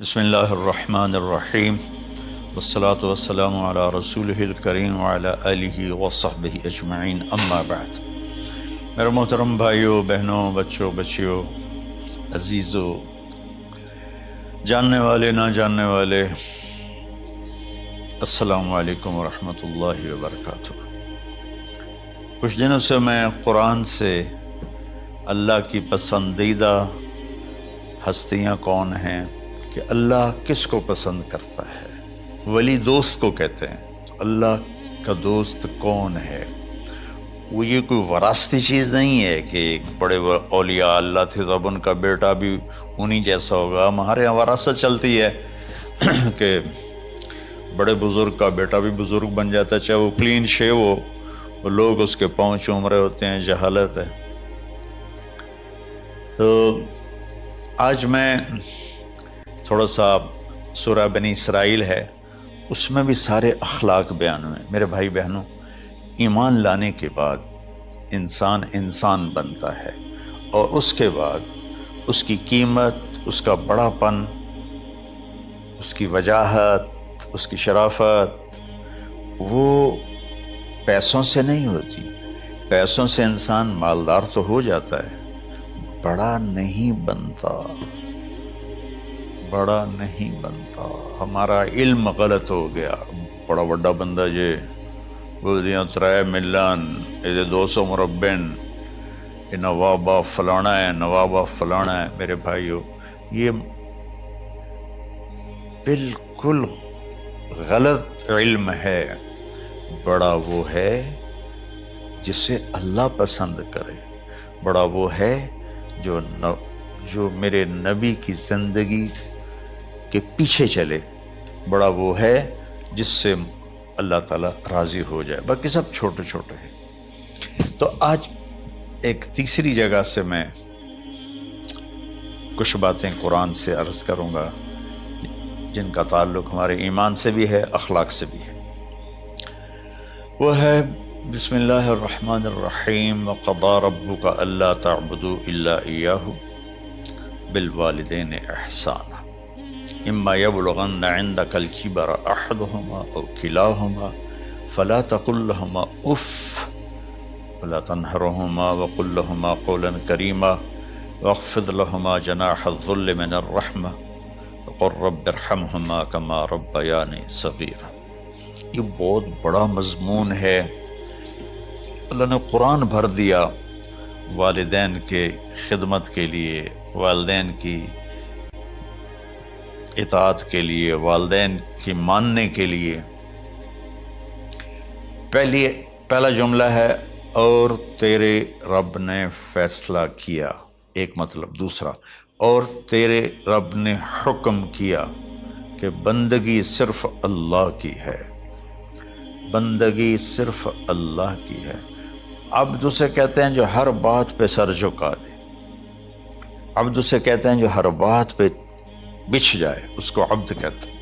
بسم اللہ الرحمن الرحیم والصلاة والسلام علی رسولہ الکریم وعلی آلہ وصحبہ اجمعین، اما بعد۔ میرے محترم بھائیوں، بہنوں، بچوں، بچیوں، عزیزوں، جاننے والے، نہ جاننے والے، السلام علیکم ورحمۃ اللہ وبرکاتہ۔ کچھ دنوں سے میں قرآن سے اللہ کی پسندیدہ ہستیاں کون ہیں، کہ اللہ کس کو پسند کرتا ہے، ولی دوست کو کہتے ہیں۔ تو اللہ کا دوست کون ہے؟ وہ یہ کوئی وراثتی چیز نہیں ہے کہ ایک بڑے اولیاء اللہ تھے تو اب ان کا بیٹا بھی انہی جیسا ہوگا۔ ہمارے یہاں وراثت چلتی ہے کہ بڑے بزرگ کا بیٹا بھی بزرگ بن جاتا ہے، چاہے وہ کلین شیو ہو، وہ لوگ اس کے پاؤں چوم رہے ہوتے ہیں، جہالت ہے۔ تو آج میں تھوڑا سا سورہ بنی اسرائیل ہے، اس میں بھی سارے اخلاق بیان ہوئے۔ میرے بھائی بہنوں، ایمان لانے کے بعد انسان بنتا ہے، اور اس کے بعد اس کی قیمت، اس کا بڑا پن، اس کی وجاہت، اس کی شرافت، وہ پیسوں سے نہیں ہوتی۔ پیسوں سے انسان مالدار تو ہو جاتا ہے، بڑا نہیں بنتا، بڑا نہیں بنتا۔ ہمارا علم غلط ہو گیا۔ بڑا بڑا بندہ جے بول دیا 3 ملین، یہ 200 مربع، یہ نوابہ فلانا ہے، نوابہ فلانا ہے۔ میرے بھائیو، یہ بالکل غلط علم ہے۔ بڑا وہ ہے جسے اللہ پسند کرے، بڑا وہ ہے جو میرے نبی کی زندگی کے پیچھے چلے، بڑا وہ ہے جس سے اللہ تعالیٰ راضی ہو جائے، باقی سب چھوٹے چھوٹے ہیں۔ تو آج ایک تیسری جگہ سے میں کچھ باتیں قرآن سے عرض کروں گا، جن کا تعلق ہمارے ایمان سے بھی ہے، اخلاق سے بھی ہے۔ وہ ہے بسم اللہ الرحمن الرحیم، وَقَضَىٰ رَبُّكَ أَلَّا تَعْبُدُوا إِلَّا إِيَّاهُ بِالْوَالِدَيْنِ إِحْسَانًا إِمَّا يَبْلُغَنَّ عِندَكَ الْكِبَرَ أَحَدُهُمَا أَوْ كِلَاهُمَا فَلَا تَقُل لَّهُمَا أُفٍّ وَلَا تَنْهَرْهُمَا وَقُل لَّهُمَا قَوْلًا كَرِيمًا وَاخْفِضْ لَهُمَا جَنَاحَ الذُّلِّ مِنَ الرَّحْمَةِ وَقُل رَّبِّ ارْحَمْهُمَا كَمَا رَبَّيَانِي صَغِيرًا۔ یہ بہت بڑا مضمون ہے۔ اللہ نے قرآن بھر دیا والدین کے خدمت کے لیے، والدین کی اطاعت کے لیے، والدین کی ماننے کے لیے۔ پہلا جملہ ہے اور تیرے رب نے فیصلہ کیا، ایک مطلب۔ دوسرا، اور تیرے رب نے حکم کیا کہ بندگی صرف اللہ کی ہے، بندگی صرف اللہ کی ہے۔ عبد اسے کہتے ہیں جو ہر بات پہ سر جھکا دے، عبد اسے کہتے ہیں جو ہر بات پہ بچھ جائے، اس کو عبد کہتے ہیں۔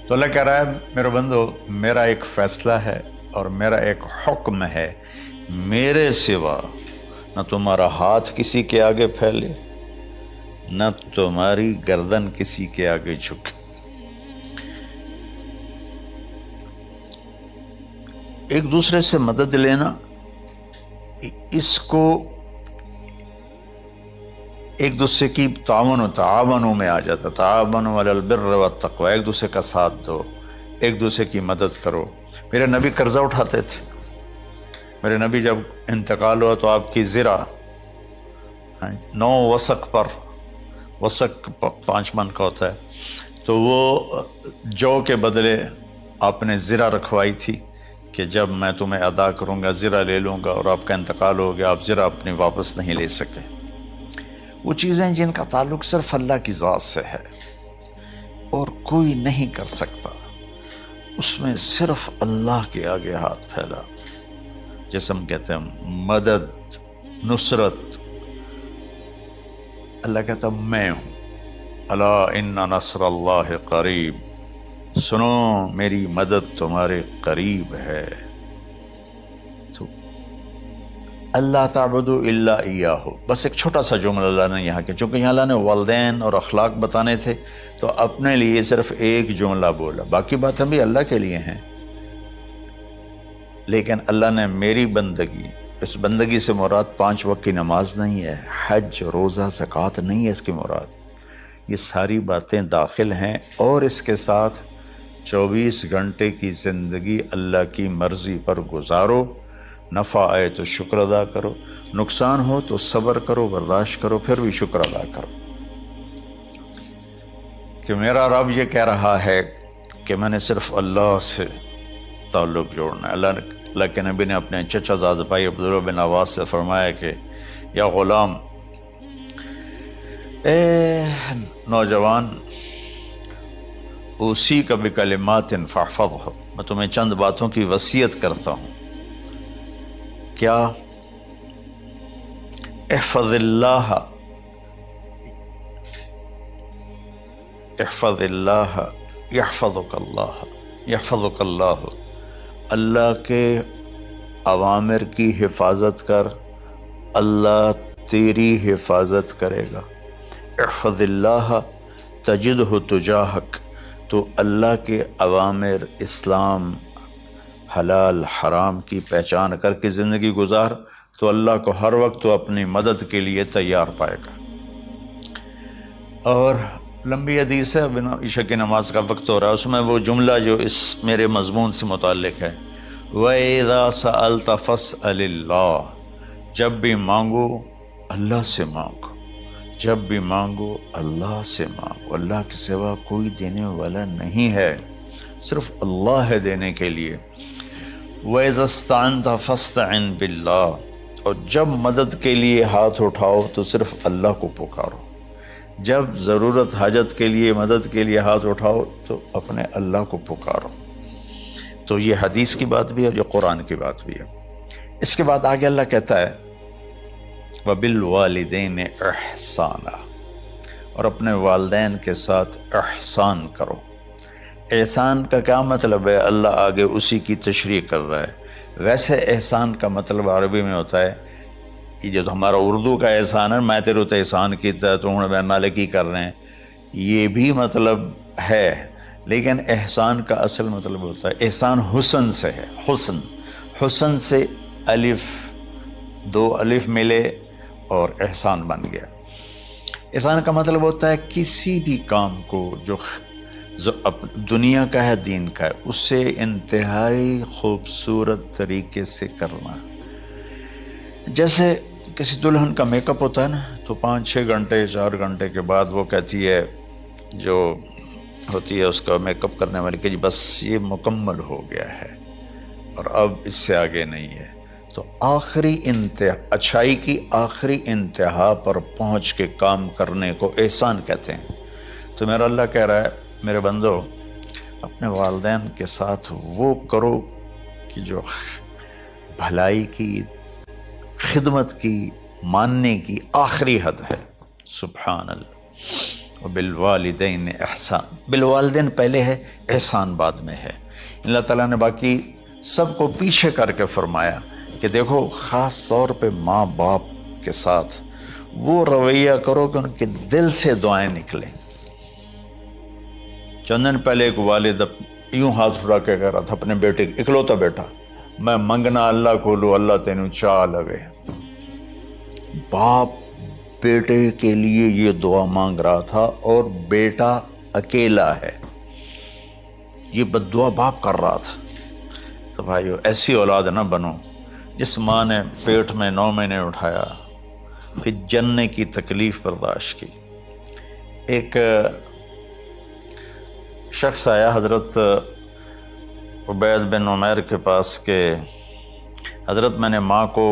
تو اللہ کہہ رہا ہے میرے بندو، میرا ایک فیصلہ ہے اور میرا ایک حکم ہے، میرے سوا نہ تمہارا ہاتھ کسی کے آگے پھیلے، نہ تمہاری گردن کسی کے آگے جھکے۔ ایک دوسرے سے مدد لینا، اس کو ایک دوسرے کی تعاونوں میں آ جاتا، تعاونوا علی البر والتقوی، ایک دوسرے کا ساتھ دو، ایک دوسرے کی مدد کرو۔ میرے نبی قرضہ اٹھاتے تھے۔ میرے نبی جب انتقال ہوا تو آپ کی زرہ 9 وسق پر، وسق 5 من کا ہوتا ہے، تو وہ جو کے بدلے آپ نے زرہ رکھوائی تھی کہ جب میں تمہیں ادا کروں گا زرہ لے لوں گا، اور آپ کا انتقال ہو گیا، آپ زرہ اپنی واپس نہیں لے سکے۔ وہ چیزیں جن کا تعلق صرف اللہ کی ذات سے ہے اور کوئی نہیں کر سکتا، اس میں صرف اللہ کے آگے ہاتھ پھیلا، جیسے ہم کہتے ہیں مدد، نصرت۔ اللہ کہتا میں ہوں، الا ان نصر اللہ قریب، سنو میری مدد تمہارے قریب ہے۔ تو اللہ تعبدوا الا ایاہ، بس ایک چھوٹا سا جملہ اللہ نے یہاں کے، چونکہ یہاں اللہ نے والدین اور اخلاق بتانے تھے تو اپنے لیے صرف ایک جملہ بولا، باقی باتیں بھی اللہ کے لیے ہیں، لیکن اللہ نے میری بندگی، اس بندگی سے مراد 5 وقت کی نماز نہیں ہے، حج، روزہ، زکوٰۃ نہیں ہے اس کی مراد، یہ ساری باتیں داخل ہیں، اور اس کے ساتھ 24 گھنٹے کی زندگی اللہ کی مرضی پر گزارو، نفع آئے تو شکر ادا کرو، نقصان ہو تو صبر کرو، برداشت کرو، پھر بھی شکر ادا کرو، کہ میرا رب یہ کہہ رہا ہے کہ میں نے صرف اللہ سے تعلق جوڑنا ہے۔ اللہ کے نبی نے اپنے چچا زاد بھائی عبداللہ بن عباس سے فرمایا کہ یا غلام، اے نوجوان، اسی کا بکلمات فاحفظہ، میں تمہیں چند باتوں کی وصیت کرتا ہوں، کیا؟ احفظ اللہ، احفظ اللہ یحفظک اللہ، یحفظک اللہ، اللہ کے اوامر کی حفاظت کر، اللہ تیری حفاظت کرے گا۔ احفظ اللہ تجدہ تجاہک، تو اللہ کے اوامر، اسلام، حلال حرام کی پہچان کر کے زندگی گزار تو اللہ کو ہر وقت تو اپنی مدد کے لیے تیار پائے گا۔ اور لمبی حدیث ہے، بنا عشاء کی نماز کا وقت ہو رہا ہے، اس میں وہ جملہ جو اس میرے مضمون سے متعلق ہے، وَإِذَا سَأَلْتَ فَاسْأَلِ اللَّهِ، جب بھی مانگو اللہ سے مانگو، جب بھی مانگو اللہ سے مانگو، اللہ کے سوا کوئی دینے والا نہیں ہے، صرف اللہ ہے دینے کے لیے۔ وَإِذَا اسْتَعَنْتَ فَاسْتَعِنْ بِاللَّهِ، اور جب مدد کے لیے ہاتھ اٹھاؤ تو صرف اللہ کو پکارو، جب ضرورت حاجت کے لیے، مدد کے لیے ہاتھ اٹھاؤ تو اپنے اللہ کو پکارو۔ تو یہ حدیث کی بات بھی ہے اور یہ قرآن کی بات بھی ہے۔ اس کے بعد آگے اللہ کہتا ہے وَبِالْوَالِدَيْنِ إِحْسَانًا، اور اپنے والدین کے ساتھ احسان کرو۔ احسان کا کیا مطلب ہے؟ اللہ آگے اسی کی تشریح کر رہا ہے۔ ویسے احسان کا مطلب عربی میں ہوتا ہے، یہ جو ہمارا اردو کا احسان ہے، میں تیرے تو احسان کیتا ہے، تو ہوں میں کی کر رہے ہیں، یہ بھی مطلب ہے، لیکن احسان کا اصل مطلب ہوتا ہے، احسان حسن سے ہے، حسن، حسن سے الف، 2 الف ملے اور احسان بن گیا۔ احسان کا مطلب ہوتا ہے کسی بھی کام کو جو دنیا کا ہے، دین کا ہے، اس سے انتہائی خوبصورت طریقے سے کرنا۔ جیسے کسی دلہن کا میک اپ ہوتا ہے نا، تو 5-6 گھنٹے 4 گھنٹے کے بعد وہ کہتی ہے، جو ہوتی ہے اس کا میک اپ کرنے والی، کہ جی بس یہ مکمل ہو گیا ہے اور اب اس سے آگے نہیں ہے۔ تو آخری انتہا، اچھائی کی آخری انتہا پر پہنچ کے کام کرنے کو احسان کہتے ہیں۔ تو میرا اللہ کہہ رہا ہے، میرے بندو، اپنے والدین کے ساتھ وہ کرو کہ جو بھلائی کی، خدمت کی، ماننے کی آخری حد ہے۔ سبحان اللہ۔ وبالوالدین احسان، بالوالدین پہلے ہے، احسان بعد میں ہے۔ اللہ تعالیٰ نے باقی سب کو پیچھے کر کے فرمایا کہ دیکھو، خاص طور پہ ماں باپ کے ساتھ وہ رویہ کرو کہ ان کے دل سے دعائیں نکلیں۔ چند دن پہلے ایک والد یوں ہاتھ اٹھا کے کہہ رہا تھا اپنے بیٹے، اکلوتا بیٹا، میں منگنا اللہ کو لو، اللہ تینوں چاہ لگے۔ باپ بیٹے کے لیے یہ دعا مانگ رہا تھا اور بیٹا اکیلا ہے، یہ بد دعا باپ کر رہا تھا۔ تو بھائیو، ایسی اولاد نہ بنو جس ماں نے پیٹ میں 9 مہینے اٹھایا، پھر جننے کی تکلیف برداشت کی۔ ایک شخص آیا حضرت عبید بن عمیر کے پاس کہ حضرت، میں نے ماں کو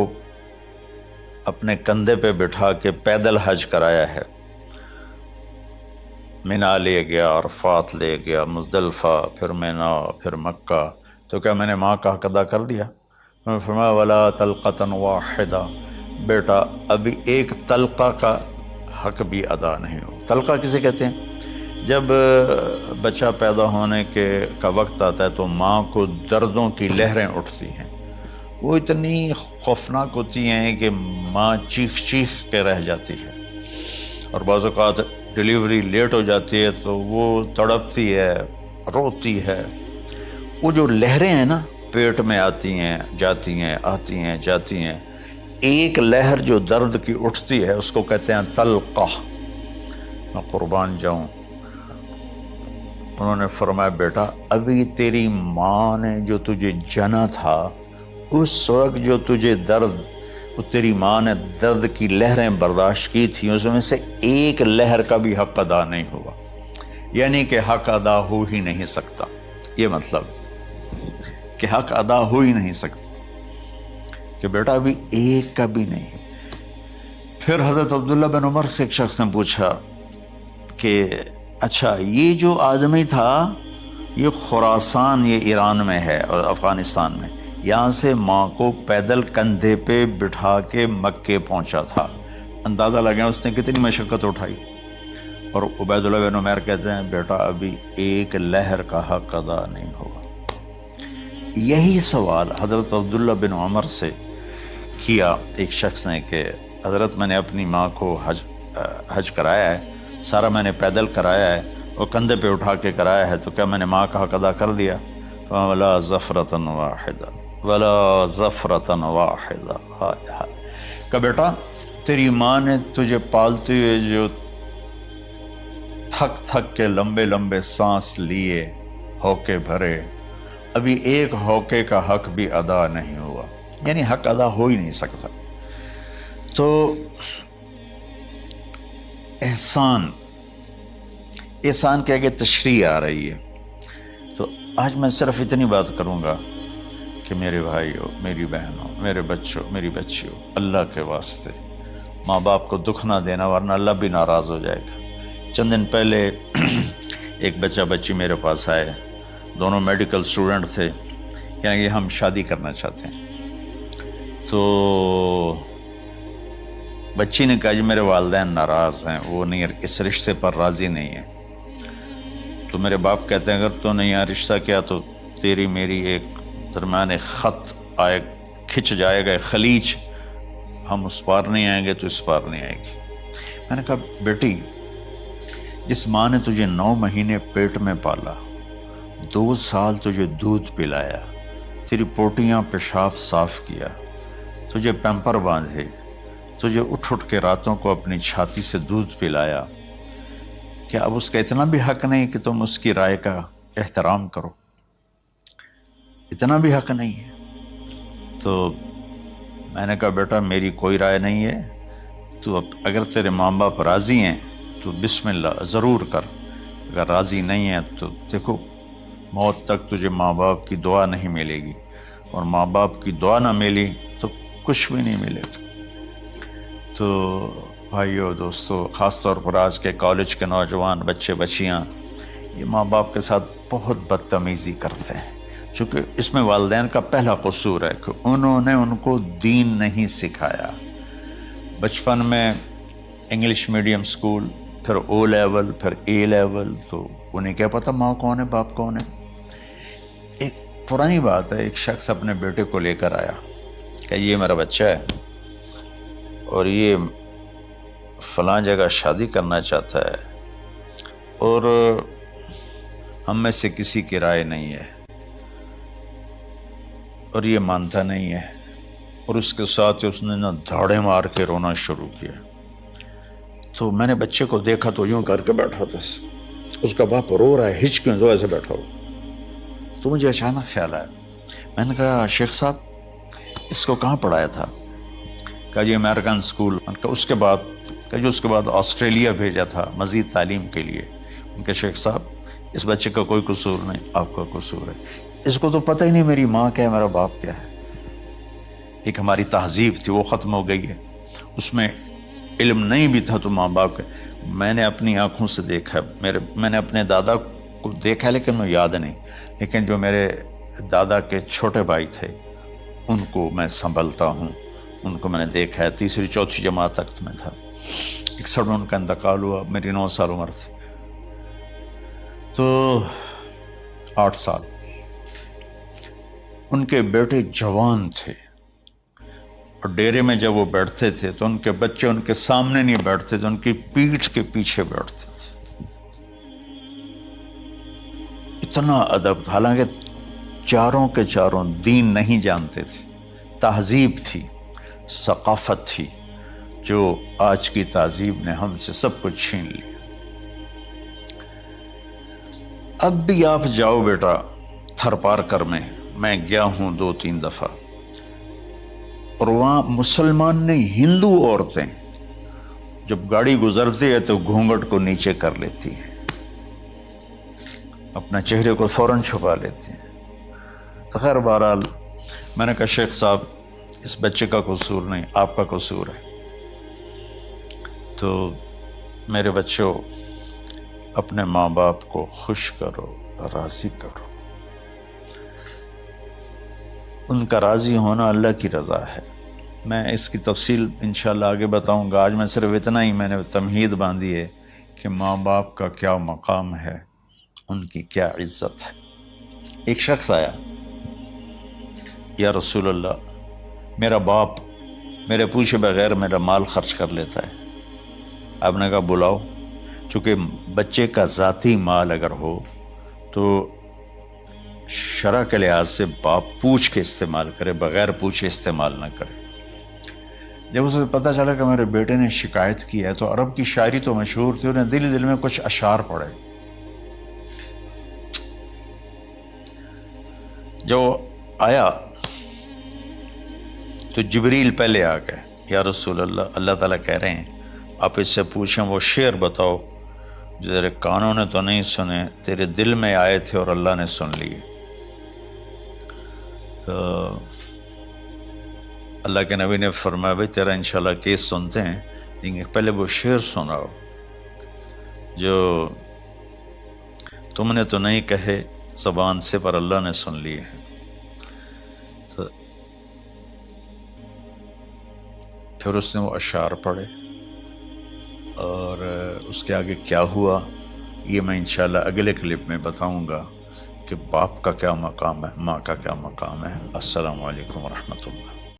اپنے کندھے پہ بٹھا کے پیدل حج کرایا ہے، مینا لے گیا، عرفات لے گیا، مزدلفہ، پھر مینا، پھر مکہ، تو کیا میں نے ماں کا حق ادا کر دیا؟ میں نے فرمایا ولا تلقۃ واحدہ، بیٹا ابھی ایک تلقہ کا حق بھی ادا نہیں ہو۔ تلقہ کسے کہتے ہیں؟ جب بچہ پیدا ہونے کا وقت آتا ہے تو ماں کو دردوں کی لہریں اٹھتی ہیں، وہ اتنی خوفناک ہوتی ہیں کہ ماں چیخ چیخ کے رہ جاتی ہے، اور بعض اوقات ڈیلیوری لیٹ ہو جاتی ہے تو وہ تڑپتی ہے، روتی ہے۔ وہ جو لہریں ہیں نا پیٹ میں آتی ہیں جاتی ہیں، آتی ہیں جاتی ہیں، ایک لہر جو درد کی اٹھتی ہے اس کو کہتے ہیں طلقہ۔ میں قربان جاؤں، انہوں نے فرمایا بیٹا ابھی تیری ماں نے جو تجھے جنا تھا اس وقت جو تجھے درد، وہ تیری ماں نے درد کی لہریں برداشت کی تھیں، اس میں سے ایک لہر کا بھی حق ادا نہیں ہوا، یعنی کہ حق ادا ہو ہی نہیں سکتا۔ یہ مطلب کہ حق ادا ہو ہی نہیں سکتا، کہ بیٹا ابھی ایک کا بھی نہیں۔ پھر حضرت عبداللہ بن عمر سے ایک شخص نے پوچھا کہ اچھا یہ جو آدمی تھا یہ خراسان، یہ ایران میں ہے اور افغانستان میں، یہاں سے ماں کو پیدل کندھے پہ بٹھا کے مکے پہنچا تھا، اندازہ لگا اس نے کتنی مشقت اٹھائی۔ اور عبید اللہ بن عمیر کہتے ہیں بیٹا ابھی ایک لہر کا حق ادا نہیں ہوگا۔ یہی سوال حضرت عبداللہ بن عمر سے کیا ایک شخص نے کہ حضرت میں نے اپنی ماں کو حج کرایا ہے، سارا میں نے پیدل کرایا ہے اور کندھے پہ اٹھا کے کرایا ہے، تو کیا میں نے ماں کا حق ادا کر دیا؟ وَلَا زَفْرَةً وَاحِدًا وَلَا زَفْرَةً وَاحِدًا۔ کہ بیٹا تیری ماں نے تجھے پالتے ہوئے جو تھک تھک کے لمبے لمبے سانس لیے، ہوکے بھرے، ابھی ایک ہوکے کا حق بھی ادا نہیں ہوا، یعنی حق ادا ہو ہی نہیں سکتا۔ تو احسان کے آگے تشریح آ رہی ہے۔ تو آج میں صرف اتنی بات کروں گا کہ میرے بھائیو، میری بہنوں، میرے بچوں، میری بچیوں، اللہ کے واسطے ماں باپ کو دکھ نہ دینا ورنہ اللہ بھی ناراض ہو جائے گا۔ چند دن پہلے ایک بچہ بچی میرے پاس آئے، دونوں میڈیکل اسٹوڈنٹ تھے، کہیں گے ہم شادی کرنا چاہتے ہیں۔ تو بچی نے کہا جی میرے والدین ناراض ہیں، وہ نہیں، اس رشتے پر راضی نہیں ہیں۔ تو میرے باپ کہتے ہیں اگر تو نہیں یہاں رشتہ کیا تو تیری میری ایک درمیان ایک خط آئے، کھچ جائے گا ایک خلیج، ہم اس پار نہیں آئیں گے تو اس پار نہیں آئے گی۔ میں نے کہا بیٹی جس ماں نے تجھے 9 مہینے پیٹ میں پالا، 2 سال تجھے دودھ پلایا، تیری پوٹیاں پیشاب صاف کیا، تجھے پیمپر باندھے، تجھے اٹھ اٹھ کے راتوں کو اپنی چھاتی سے دودھ پلایا، کیا اب اس کا اتنا بھی حق نہیں کہ تم اس کی رائے کا احترام کرو؟ اتنا بھی حق نہیں ہے؟ تو میں نے کہا بیٹا میری کوئی رائے نہیں ہے، تو اگر تیرے ماں باپ راضی ہیں تو بسم اللہ ضرور کر، اگر راضی نہیں ہے تو دیکھو موت تک تجھے ماں باپ کی دعا نہیں ملے گی، اور ماں باپ کی دعا نہ ملی تو کچھ بھی نہیں ملے گا۔ تو بھائیو دوستو، خاص طور پر آج کے کالج کے نوجوان بچے بچیاں یہ ماں باپ کے ساتھ بہت بدتمیزی کرتے ہیں، چونکہ اس میں والدین کا پہلا قصور ہے کہ انہوں نے ان کو دین نہیں سکھایا۔ بچپن میں انگلش میڈیم سکول، پھر او لیول، پھر اے لیول، تو انہیں کیا پتہ ماں کون ہے باپ کون ہے۔ ایک پرانی بات ہے، ایک شخص اپنے بیٹے کو لے کر آیا کہ یہ میرا بچہ ہے اور یہ فلاں جگہ شادی کرنا چاہتا ہے اور ہم میں سے کسی کی رائے نہیں ہے اور یہ مانتا نہیں ہے، اور اس کے ساتھ اس نے دھاڑے مار کے رونا شروع کیا۔ تو میں نے بچے کو دیکھا تو یوں کر کے بیٹھا تھا، اس کا باپ رو رہا ہے، ہچ کیوں تو ایسے بیٹھا ہو۔ تو مجھے اچانک خیال آیا، میں نے کہا شیخ صاحب اس کو کہاں پڑھایا تھا؟ کہا جی امریکن اسکول۔ اس کے بعد آسٹریلیا بھیجا تھا مزید تعلیم کے لیے۔ ان کے شیخ صاحب اس بچے کا کوئی قصور نہیں، آپ کا قصور ہے، اس کو تو پتہ ہی نہیں میری ماں کیا ہے میرا باپ کیا ہے۔ ایک ہماری تہذیب تھی وہ ختم ہو گئی ہے، اس میں علم نہیں بھی تھا تو ماں باپ کا۔ میں نے اپنی آنکھوں سے دیکھا، میں نے اپنے دادا کو دیکھا لیکن میں یاد نہیں، لیکن جو میرے دادا کے چھوٹے بھائی تھے ان کو میں سنبھلتا ہوں، ان کو میں نے دیکھا ہے، 3ری 4تھی جماعت تک میں تھا، 61 میں ان کا انتقال ہوا، میری 9 سال عمر تھی، تو 8 سال۔ ان کے بیٹے جوان تھے، اور ڈیرے میں جب وہ بیٹھتے تھے تو ان کے بچے ان کے سامنے نہیں بیٹھتے تھے، ان کی پیٹھ کے پیچھے بیٹھتے تھے۔ اتنا ادب، حالانکہ چاروں کے چاروں دین نہیں جانتے تھے، تہذیب تھی، ثقافت تھی، جو آج کی تہذیب نے ہم سے سب کچھ چھین لیا۔ اب بھی آپ جاؤ بیٹا تھر پارکر میں گیا ہوں 2-3 دفعہ، اور وہاں مسلمان نہیں، ہندو عورتیں جب گاڑی گزرتی ہے تو گھونگھٹ کو نیچے کر لیتی ہیں، اپنا چہرے کو فوراً چھپا لیتی ہیں۔ تو خیر بہرحال میں نے کہا شیخ صاحب اس بچے کا قصور نہیں، آپ کا قصور ہے۔ تو میرے بچوں، اپنے ماں باپ کو خوش کرو، راضی کرو۔ ان کا راضی ہونا اللہ کی رضا ہے۔ میں اس کی تفصیل انشاءاللہ آگے بتاؤں گا، آج میں صرف اتنا ہی میں نے تمہید باندھی ہے کہ ماں باپ کا کیا مقام ہے، ان کی کیا عزت ہے۔ ایک شخص آیا، یا رسول اللہ میرا باپ میرے پوچھے بغیر میرا مال خرچ کر لیتا ہے۔ آپ نے کہا بلاؤ، چونکہ بچے کا ذاتی مال اگر ہو تو شرع کے لحاظ سے باپ پوچھ کے استعمال کرے، بغیر پوچھے استعمال نہ کرے۔ جب اسے پتہ چلا کہ میرے بیٹے نے شکایت کی ہے، تو عرب کی شاعری تو مشہور تھی، انہیں دل دل میں کچھ اشعار پڑھے۔ جو آیا تو جبریل پہلے آ گئے، یا رسول اللہ، اللہ تعالیٰ کہہ رہے ہیں آپ اس سے پوچھیں وہ شعر بتاؤ جو تیرے کانوں نے تو نہیں سنے، تیرے دل میں آئے تھے اور اللہ نے سن لیے۔ تو اللہ کے نبی نے فرمایا بھائی تیرا انشاءاللہ کیس سنتے ہیں، لیکن پہلے وہ شعر سناؤ جو تم نے تو نہیں کہے زبان سے پر اللہ نے سن لیے ہیں۔ تو پھر اس نے وہ اشعار پڑھے، اور اس کے آگے کیا ہوا یہ میں انشاءاللہ اگلے کلپ میں بتاؤں گا کہ باپ کا کیا مقام ہے، ماں کا کیا مقام ہے۔ السلام علیکم ورحمۃ اللہ۔